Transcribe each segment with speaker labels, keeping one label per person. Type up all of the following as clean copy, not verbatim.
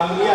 Speaker 1: लिया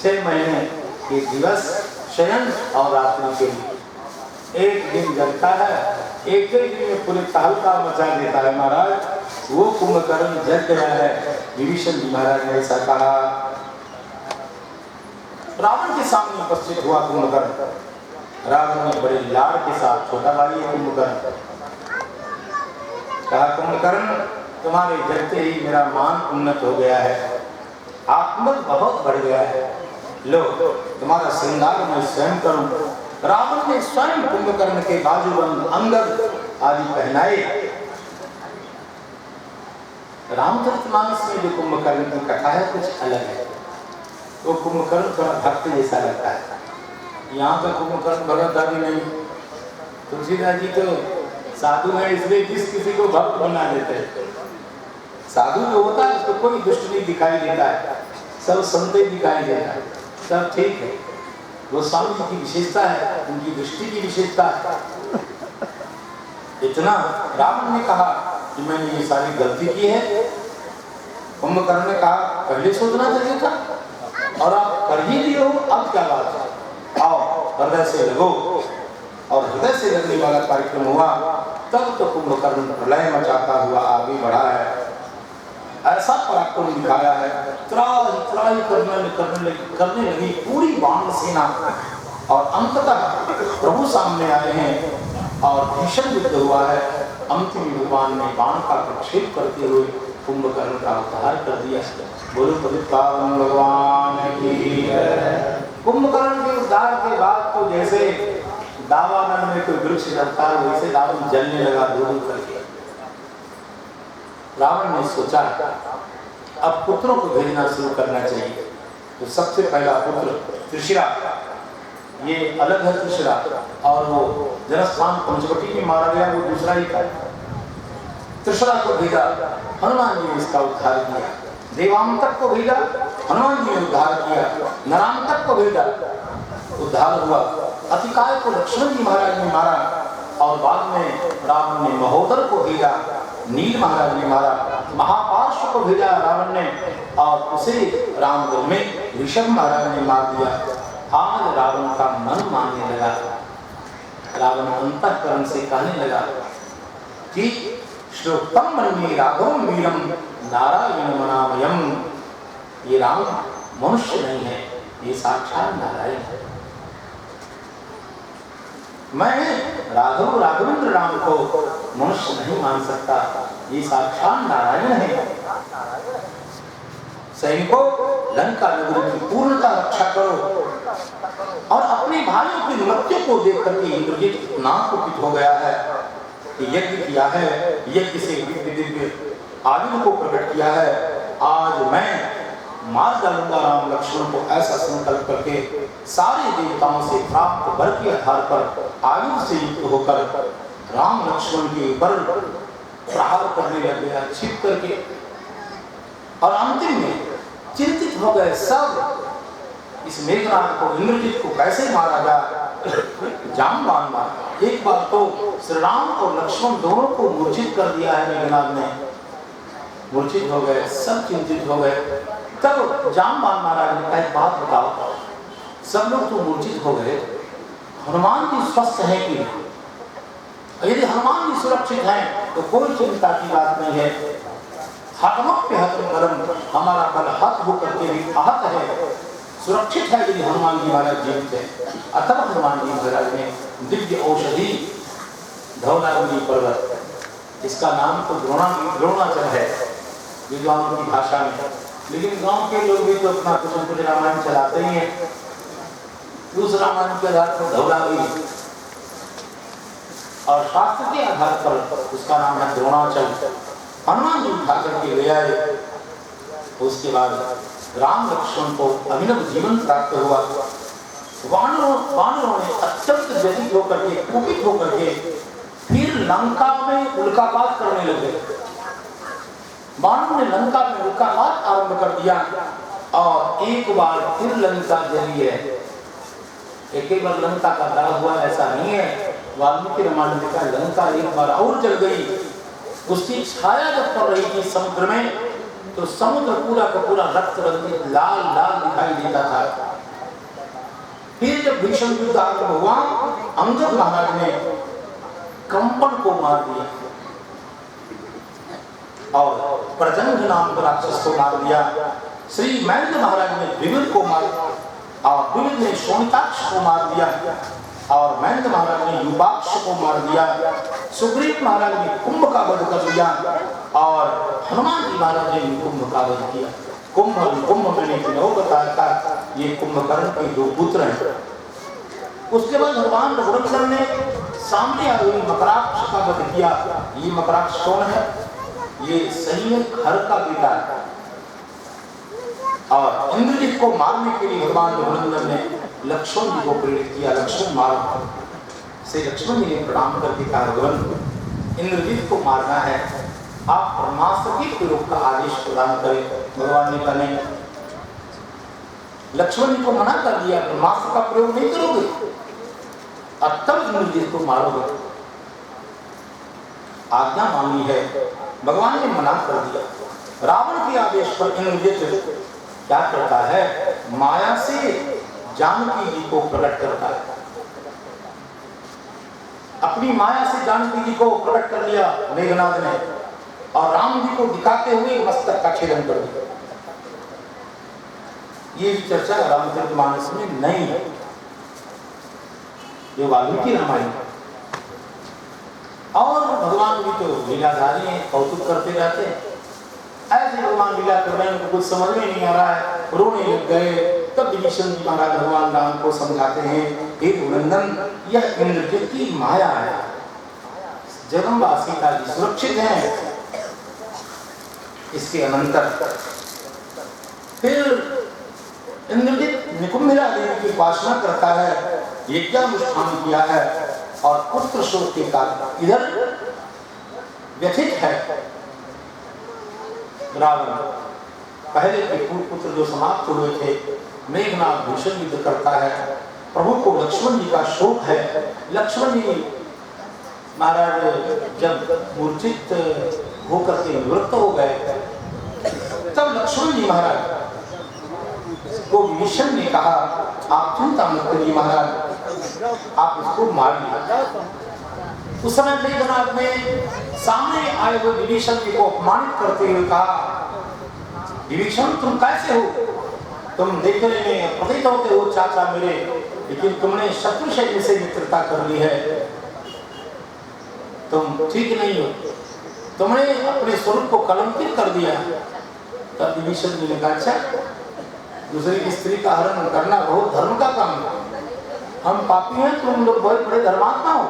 Speaker 1: 6 महीने के दिवस शयन और रात्रि के लिए एक दिन जगता है, एक ही दिन में पूरे तहलका मचा देता है। महाराज वो कुंभकर्ण जग गया है। विभीषण जी महाराज ने ऐसा कहा। रावण के सामने उपस्थित हुआ कुंभकर्ण। रावण ने बड़े लाड़ के साथ, छोटा भाई है कुंभकर्ण, कहा कुंभकर्ण तुम्हारे जगते ही मेरा मान उन्नत हो गया है, आत्मबल बहुत बढ़ गया है, लो तुम्हारा श्रृंगार मैं स्वयं करूं। रावण ने स्वयं कुंभकर्ण के बाजूबंद अंगद आदि पहनाए। रामचरितमानस में जो कुंभकर्ण की कथा है कुछ अलग है। वो कुंभकर्ण थोड़ा भक्त जैसा लगता है। यहाँ का कुंभकर्ण भगत आदि नहीं। तुलसीदास जी तो साधु है, इसलिए किसी को भक्त बना देते हैं। साधु जो होता है उसको कोई दुष्ट नहीं दिखाई देता है, सब संत दिखाई देता है, सब ठीक है। वो स्वामी जी की विशेषता है, उनकी दृष्टि की विशेषता है। इतना रावण ने कहा कि मैंने ये सारी गलती की है। कुंभकर्ण ने कहा पहले सोचना चाहिए था और आप कर ही लिए हो, अब क्या बात है, आओ हृदय से लगो। और हृदय से लगने वाला कार्यक्रम हुआ। तब तो कुंभकर्ण प्रलय मचाता हुआ आगे बढ़ा है। ऐसा पराक्रम दिखाया है, त्राही करने लगी पूरी बाण सेना। और अंततः प्रभु सामने आए हैं और भीषण युद्ध हुआ है। अंतिम भगवान ने बाण का प्रक्षेप करते हुए कुंभकर्ण का उद्धार कर दिया। बोलो पतितपावन भगवान की जय। कुंभकर्ण के उद्धार के बाद तो जैसे दावानल में कोई वृक्ष लगता है वैसे दावन जलने लगा दूर करके। रावण ने सोचा अब पुत्रों को भेजना शुरू करना चाहिए। तो सबसे पहला पुत्र त्रिशिरा, ये अलग है त्रिशिरा, और वो जनस्थान पंचवटी में मारा गया, वो दूसरा ही था। त्रिशिरा को भेजा, हनुमान जी ने इसका उद्धार किया। देवांतक को भेजा, हनुमान जी ने उद्धार किया। नरांतक को भेजा, उद्धार हुआ। अतिकाय को लक्ष्मण जी महाराज ने मारा। और बाद में रावण ने महोदर को भेजा, नील महाराज ने मारा। महापार्श्व को भेजा रावण ने, और उसे रामगढ़ में ऋषभ महाराज ने मार दिया। आज रावण का मन मानने लगा। रावण अंतःकरण से कहने लगा कि श्लोकम मन्ये राघवं वीरम नारायण मनामयम्। ये राम मनुष्य नहीं है, ये साक्षात नारायण है। मैं राघवेंद्र राम को मनुष्य नहीं मान सकता, ये साक्षात नारायण है। सैनिकों, लंका नगरी की पूर्णता रक्षा करो। और अपने भाइयों की मृत्यु को देख करके इंद्रजीत इतना कुपित हो गया है कि यज्ञ किया है, यज्ञ से दिव्य आयुध को प्रकट किया है। आज मैं मार डालूंगा राम लक्ष्मण को, ऐसा संकल्प करके सारे देवताओं से प्राप्त वर के आधार पर आयुध से युक्त होकर राम लक्ष्मण के ऊपर प्रहार करने लग गया, छिप करके। और अंतिम में चिंतित हो गए सब, इस मेघनाद को, इंद्रजीत को कैसे मारा जाए। जामबाण मारा। एक बार तो श्री राम और लक्ष्मण दोनों को मूर्छित कर दिया है मेघनाद ने। मूर्छित हो गए, सब चिंतित हो गए। तब जामबाण महाराज ने कहा बात बताओ, सब लोग तो मूर्छित हो गए, हनुमान जी स्वस्थ हैं कि नहीं? यदि हनुमान जी सुरक्षित हैं तो कोई चिंता की बात नहीं है। हतमप्य हतम बलम, हमारा बल हत होकर के भी आहत है, सुरक्षित है यदि हनुमान जी महाराज जीवित हैं। अतः हनुमान जी महाराज ने दिव्य औषधि धौलागिरी पर्वत, इसका नाम तो द्रोणाचल है विद्वानों की भाषा में, लेकिन गांव के लोग भी तो अपना कुछ रामायण चलाते ही हैं। उस रामायण के आधार पर धौलागिरी, और शास्त्र के आधार पर उसका नाम है द्रोणाचल। हनुमान जी उठा करके ले आए। उसके बाद राम लक्ष्मण को अभिनव जीवन प्राप्त हुआ। वानरों ने अत्यंत व्यथित होकर के, कुपित होकर के फिर लंका में उल्कापात करने लगे। वानरों ने लंका में उल्कापात आरंभ कर दिया। और एक बार फिर लंका जली है। एक बार लंका का दहा हुआ ऐसा नहीं है। वाल्मीकि रामायण में लंका एक बार और जल गई। उसकी छाया जब पड़ रही थी समुद्र में, तो समुद्र पूरा का पूरा रक्त रंजित लाल लाल दिखाई देता था। फिर जब भीषण युद्ध आरंभ हुआ, अंगद महाराज ने कंपन को मार दिया और प्रजंग नाम का राक्षस को मार दिया। श्री महेंद्र महाराज ने विविध को मार और विविध ने शोणिताक्ष को मार दिया और महेंद्र महाराज ने युवाक्ष को मार दिया। सुग्रीव महाराज ने कुंभ का वध कर दिया और हनुमान जी महाराज ने कुंभ का वध किया। कुंभ मैंने बताया था, ये कुंभकर्ण के दो पुत्र हैं। उसके बाद भगवान रघुनंदन ने सामने आई हुई मकराक्ष का वध किया। ये मकराक्ष कौन है? ये सही में खर का बेटा है और इंद्रजीत को मारने के लिए भगवान रघुनंदन ने लक्ष्मण जी को प्रेरित किया। लक्ष्मण मारो से लक्ष्मण जी ने प्रणाम करके कहा, भगवान इंद्रजीत को मारना है, आप ब्रह्मास्त्र के प्रयोग का आदेश प्रदान करें। भगवान ने कहा नहीं, लक्ष्मण जी को मना कर दिया, ब्रह्मास्त्र का प्रयोग नहीं करोगे और तब इंद्रजीत को मारोगे। आज्ञा मांगी है, भगवान ने मना कर दिया। रावण के आदेश पर इंद्रजीत क्या करता है? माया से जानकी जी को प्रकट करता है। अपनी माया से जानकी जी को प्रकट कर लिया मेघनाद ने और राम जी को दिखाते हुए मस्तक का छेदन कर दिया। ये चर्चा रामचरितमानस में नहीं है, ये वाल्मीकि रामायण। और भगवान भी तो लीलाधारी हैं, कौतुक करते रहते हैं। ऐसे भगवान लीला कर रहे हैं, उनको कुछ समझ में नहीं आ रहा है, रोने लग गए। तब विभीषण जी महाराज भगवान राम को समझाते हैं, हे रघुनंदन, यह इंद्रजीत की माया है, जगदम्बा सीता जी सुरक्षित हैं। इसके अनंतर फिर इंद्रजीत निकुंभिला देवी की उपासना करता है, यज्ञानुष्ठान किया है और पुत्र शोक के कारण इधर व्यथित है रावण। पहले के पुत्र जो समाप्त हुए थे, मेघनाद भीषण युद्ध करता है। प्रभु को लक्ष्मण जी का शोक है। लक्ष्मण जी महाराज जब मूर्छित होकर के निवृत्त हो गए, तब लक्ष्मण जी महाराज को विभीषण ने कहा, आप चिंता मत करिए महाराज, आप इसको मार लीजिए। उस समय मेघनाद ने सामने आए हुए विभीषण जी को अपमानित करते हुए कहा, विभीषण तुम कैसे हो? तुम देखने में प्रतीत होते हो चाचा मेरे, लेकिन तुमने शत्रु सैन्य से मित्रता कर ली है, तुम ठीक नहीं हो, तुमने अपने स्वरूप को कलंकित कर दिया। तब विभीषण जी ने कहा, अच्छा दूसरे की स्त्री का हरण करना बहुत धर्म का काम है, हम पापी हैं, तुम लोग बहुत बड़े धर्मात्मा हो।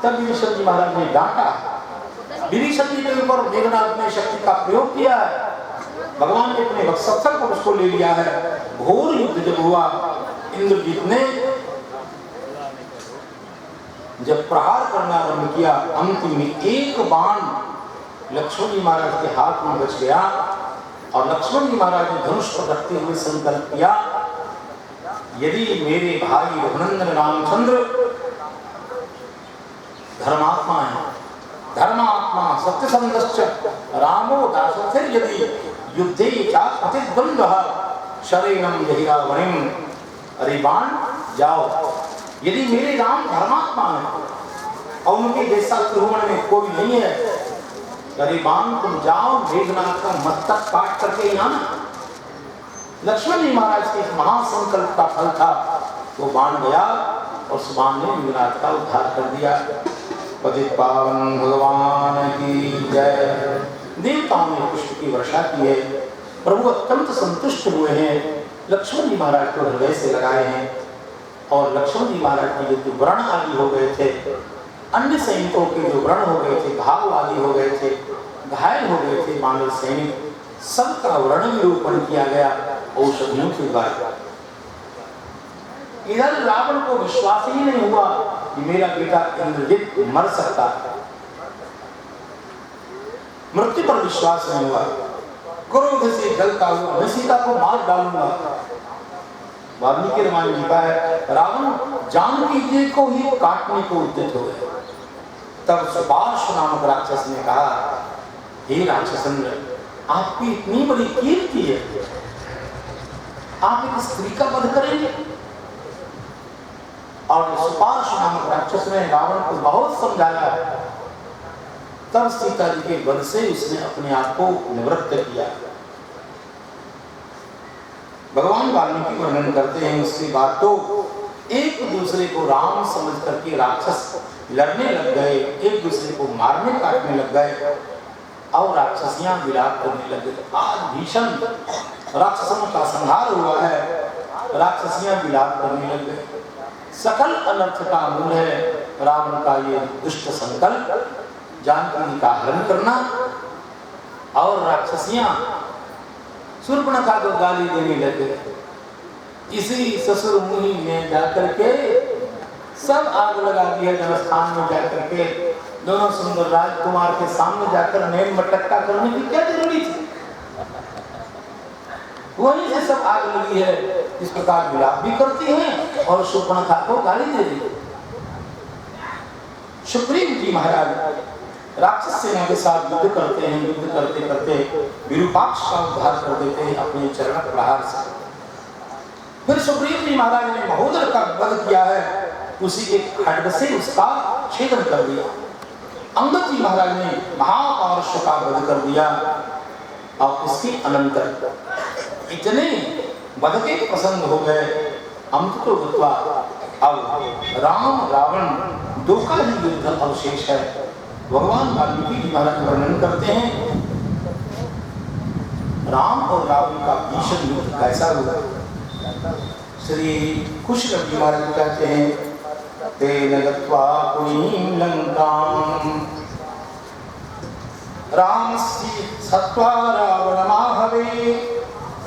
Speaker 1: तब विभीषण जी महाराज ने डांटा। विभीषण जी के ऊपर मेघनाद ने शक्ति का प्रयोग किया है, भगवान ने अपने वक्षस्थल पर उसको ले लिया है। घोर युद्ध जब हुआ, इंद्रजीत ने जब प्रहार करना आरंभ किया, अंतिम में एक बाण लक्ष्मण जी महाराज के हाथ में बच गया और लक्ष्मण जी महाराज ने धनुष पर रखते हुए संकल्प किया, यदि मेरे भाई रघुनंदन रामचंद्र धर्मात्मा है, धर्मात्मा सत्यसंधश्च रामो दासोऽस्ति यदि युद्धे चापतिद्वन्द्वः शरेणं जहिरावणिं। अरे बाण जाओ, यदि मेरे राम धर्मात्मा है और उनके जैसा त्रिभुवन में कोई नहीं है, अरे बाण तुम जाओ, मेघनाद का मस्तक काट करके आना। लक्ष्मण जी महाराज के महासंकल्प का फल था, वो बाण गया और उस बाण ने मेघनाद का उद्धार कर दिया। पतित पावन भगवान की जय। देवताओं ने पुष्प की वर्षा की है, प्रभु अत्यंत संतुष्ट हुए हैं, लक्ष्मण जी महाराज को हृदय से लगाए हैं और लक्ष्मण जी महाराज के जो व्रण आदि हो गए थे, अन्य सैनिकों के जो व्रण हो गए थे, घाव आदि हो गए थे, घायल हो गए थे मानव सैनिक, सबका व्रण निरूपण किया गया औषधियों के द्वारा। इधर रावण को विश्वास ही नहीं हुआ कि मेरा बेटा इंद्रजीत मर सकता है, मृत्यु पर विश्वास नहीं हुआ, क्रोध से जलता हुआ मैं सीता को मार डालूंगा। वाल्मीकि रामायण लिखा है, रावण जानकी जी को ही काटने को उद्यत हो गए। तब सुपार्श नामक राक्षस ने कहा, हे राक्षसेंद्र, आपकी इतनी बड़ी कीर्ति है, आप एक स्त्री का वध करेंगे? और सुपार्श नामक राक्षस ने रावण को बहुत समझाया। तब सीता जी के वध से उसने अपने आप को निवृत्त किया। भगवान वाल्मीकि वर्णन करते हैं उसके बाद तो एक दूसरे को राम समझ करके राक्षस लड़ने लग गए, एक दूसरे को मारने काटने लग गए और राक्षसियां विलाप करने लग गई। आज भीषण राक्षसों का संहार हुआ है, राक्षसियां विलाप करने लग गए। सकल अनर्थ का मूल है रावण का ये दुष्ट संकल्प, जानकी का हरण करना। और राक्षसियां शूर्पणखा को गाली देने लगे। इसी ससुर मुनि ने जाकर के सब आग लगा दी है जनस्थान में जाकर के। दोनों सुंदर राजकुमार के सामने जाकर नैन मटक्का करने की क्या जरूरी थी? वहीं से सब आग लगी है। इस प्रकार विलाप भी करती हैं और शूर्पणखा को गाली दे दी। सुग्रीव जी महाराज राक्षस सेना के साथ युद्ध करते हैं। युद्ध करते करते विरूपाक्ष का उद्धार कर देते हैं अपने चरण प्रहार से। फिर सुग्रीव जी महाराज ने महोदर का वध किया है, उसी के खड्ग से उसका छेदन कर दिया। अंगद जी महाराज ने महापार्श्व का वध कर दिया। और इसके अनंतर इतने वध के प्रसंग हो गए, अंत तो हुआ अब राम रावण दो का ही युद्ध अवशेष है। भगवान वाल्मीकि जी महाराज वर्णन करते हैं राम और रावण का भीषण युद्ध कैसा हुआ। श्री कुशल जी महाराज कहते हैं तेन गत्वा पुरीं लंकां रामस्य सत्वा रावणमाहवे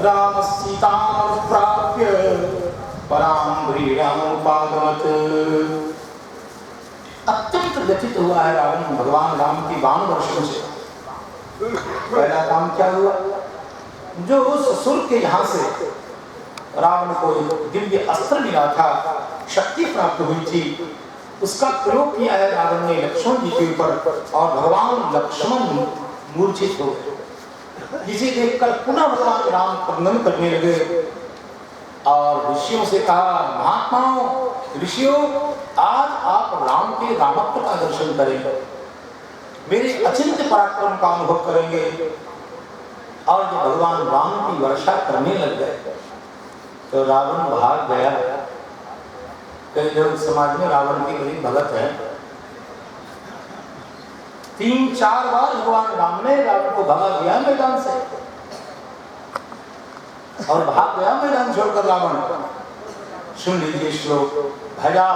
Speaker 1: राम सीतां प्राप्य परां व्रीडामुपागमत्। अत्यंत व्यथित हुआ है रावण भगवान राम की बाण वर्षों से। पहला काम क्या हुआ, जो ससुर के यहाँ से रावण को दिव्य अस्त्र मिला था, शक्ति प्राप्त हुई थी, उसका प्रयोग किया है रावण ने लक्ष्मण जी के ऊपर और भगवान लक्ष्मण मूर्छित हो गए। जिसे देखकर पुनः भगवान राम क्रंदन करने लगे और ऋषियों से कहा महात्माओं ऋषियों आज आप राम के रामत्व का दर्शन करेंगे, मेरे अचिंत्य पराक्रम का अनुभव करेंगे। और जब भगवान राम की वर्षा करने लग गए तो रावण भाग गया। कई लोग समाज में रावण के बड़ी भगत है। 3-4 बार भगवान राम ने रावण को भगा दिया मैदान से और भाग गया मैदान छोड़कर रावण। सुन लीजिए श्लोक। भजा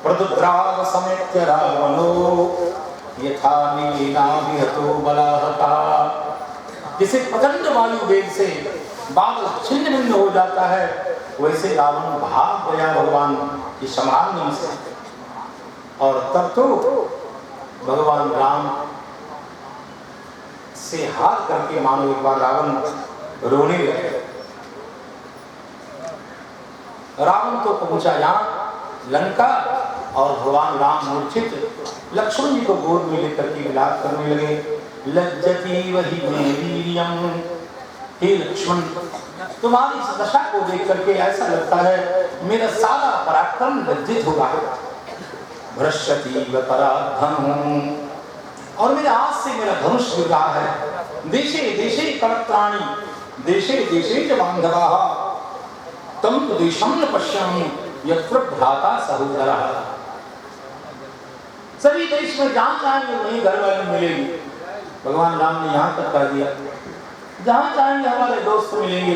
Speaker 1: प्रदुद्राव समेत्य रावणो यथा नीना विहतो बलाहता। जिसे प्रचंड वायु वेग से बादल छिन्न भिन्न हो जाता है, वैसे रावण भाग गया भगवान की सम्राज्ञी से। और तब तो भगवान राम से हार करके मानो एक बार रावण रोने लगे। रावण तो पहुंचा यहाँ लंका और भगवान राम मूर्छित लक्ष्मण जी को गोद में लेकर के विलाप करने लगे। लज्जती वही में वीर्यम। हे लक्ष्मण तुम्हारी इस दशा को देख करके ऐसा लगता है मेरा सारा पराक्रम लज्जित हो रहा है। भ्रश्यति व पराधन। और मेरे हाथ से मेरा धनुष गिर रहा है। देशे देशे कलत्राणि देशे देशे च बांधवाः तम देशं न पश्यामि यत्र भ्राता सहोदरः। सभी देश में जहां चाहेंगे वहीं घर वाले मिलेंगे। भगवान राम ने यहाँ तक कह दिया जहां चाहेंगे हमारे दोस्त मिलेंगे,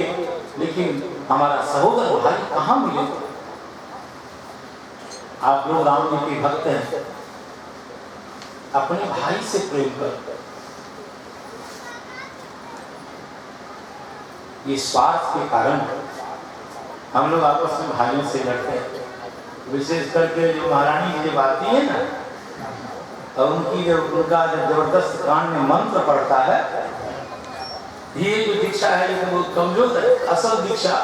Speaker 1: लेकिन हमारा सहोदर भाई कहाँ मिलेगा। आप लोग राम जी के भक्त हैं, अपने भाई से प्रेम कर। ये स्वार्थ के कारण हम लोग आपस में भाइयों से लड़ते हैं। विशेष करके जो महारानी की जब आती है ना, और उनकी जब उनका जब जबरदस्त कान में मंत्र पड़ता है, ये जो दीक्षा है ये बहुत कमजोर है, असल दीक्षा।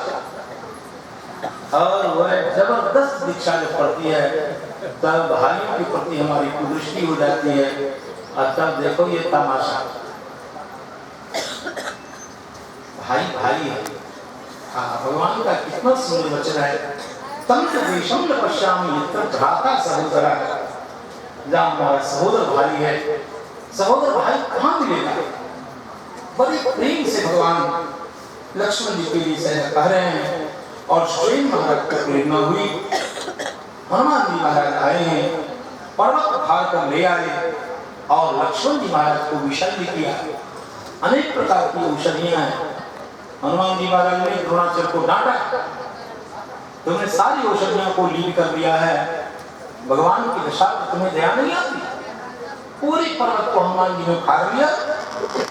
Speaker 1: और वह जबरदस्त दीक्षा जब पड़ती है तब भाइयों के प्रति हमारी कुदृष्टि हो जाती है। और तब देखो ये तमाशा। भाई भाई है। भगवान का कितना सुंदर वचन है, तंत्र देशम न पश्यामि यत्र भ्राता सहोदरा। जहाँ हमारा सहोदर भाई है, सहोदर भाई कहाँ मिलेगा? बड़े प्रेम से भगवान लक्ष्मण जी के लिए कह रहे हैं। और स्वयं महाराज को प्रेरणा हुई, हनुमान जी महाराज आए हैं, पर्वत उठा कर ले आए और लक्ष्मण जी महाराज को विषय किया। अनेक प्रकार की औषधियां हैं। हनुमान जी महाराज ने द्रोणाचार्य को डांटा, तुमने सारी औषधियों को लीन कर दिया है, भगवान की दशा पर तुम्हें दया नहीं आती। पूरे पर्वत को हनुमान जी ने खा लिया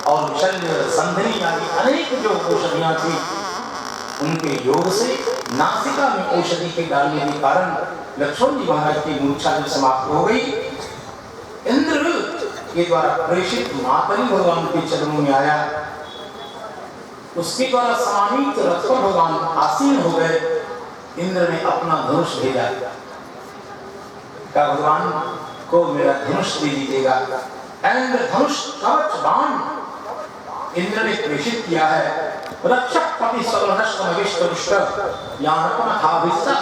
Speaker 1: और विषय संधनी आदि अनेक जो औषधियां थी उनके योग से नासिका में औषधि के डालने के कारण लक्ष्मण जी महाराज की मूर्छा जो समाप्त हो गई। इंद्र के द्वारा प्रेषित मातरी भगवान के चरणों में आया, उसके द्वारा समाहित रथ पर भगवान आसीन हो गए। इंद्र ने अपना धनुष भेजा, कहा भगवान को मेरा धनुष दे दीजिएगा। एंड धनुष कवच बाण इंद्र ने प्रेषित किया है। रक्षक पति सर्वनष्ट मविष्ट रुष्ट यानपन था विस्ता